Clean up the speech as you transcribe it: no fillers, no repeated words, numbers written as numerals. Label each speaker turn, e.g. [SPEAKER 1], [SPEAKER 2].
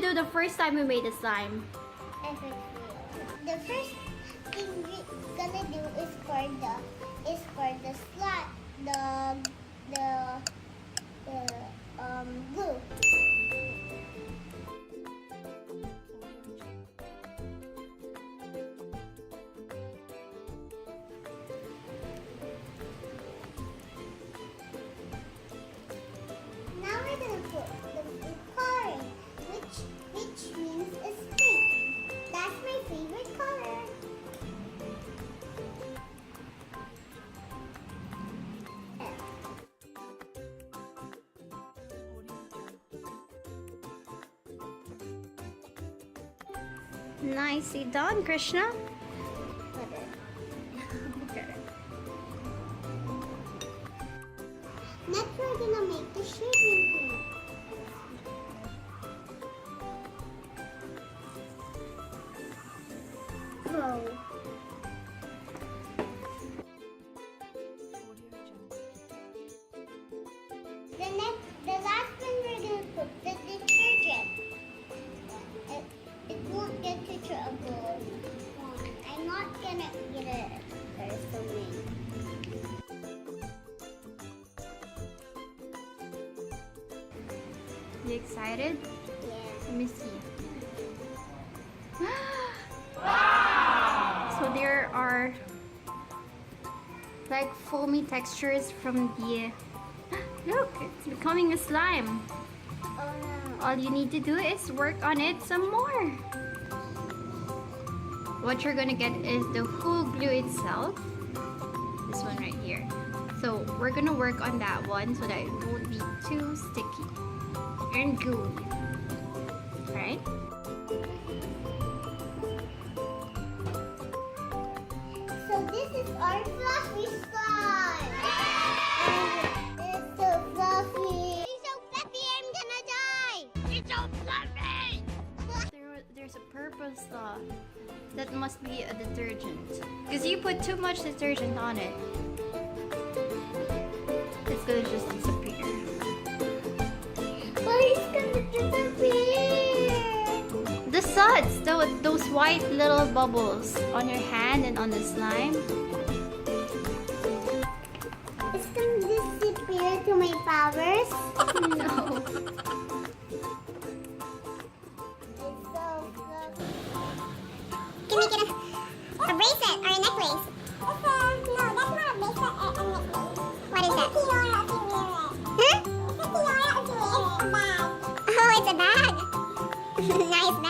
[SPEAKER 1] do the first time we made the slime?
[SPEAKER 2] The first thing we're gonna do is for the slot the glue. Now we're gonna put the coloring, which means it's pink. That's my favorite color.
[SPEAKER 1] Nicely done, Krishna. Okay.
[SPEAKER 2] Next, we're gonna make the shaving cream. Whoa. The last one we're gonna put the detergent. It won't get to trouble. I'm not gonna get it personally.
[SPEAKER 1] You excited?
[SPEAKER 2] Yeah.
[SPEAKER 1] Let me see. Wow! So there are like foamy textures from the... Look, it's becoming a slime.
[SPEAKER 2] Oh no.
[SPEAKER 1] All you need to do is work on it some more. What you're gonna get is the whole glue itself. This one right here. So we're gonna work on that one so that it won't be too sticky and gooey. Alright?
[SPEAKER 2] So this is our fluffy slime. It's so fluffy. It's so fluffy, I'm gonna die. It's so fluffy.
[SPEAKER 1] There's a purpose that must be a detergent. Because you put too much detergent on it. It's gonna just disappear.
[SPEAKER 2] But it's gonna disappear.
[SPEAKER 1] The suds, those white little bubbles on your hand and on the slime.
[SPEAKER 2] It's gonna disappear to my powers.
[SPEAKER 1] No.
[SPEAKER 2] It's so fluffy. Can we get a bracelet or a necklace? No, that's not a bracelet, a necklace. What is that? It's a tiara if you wear it. Huh? It's a tiara if you wear it. It's a bag. Oh, it's a bag. Nice bag.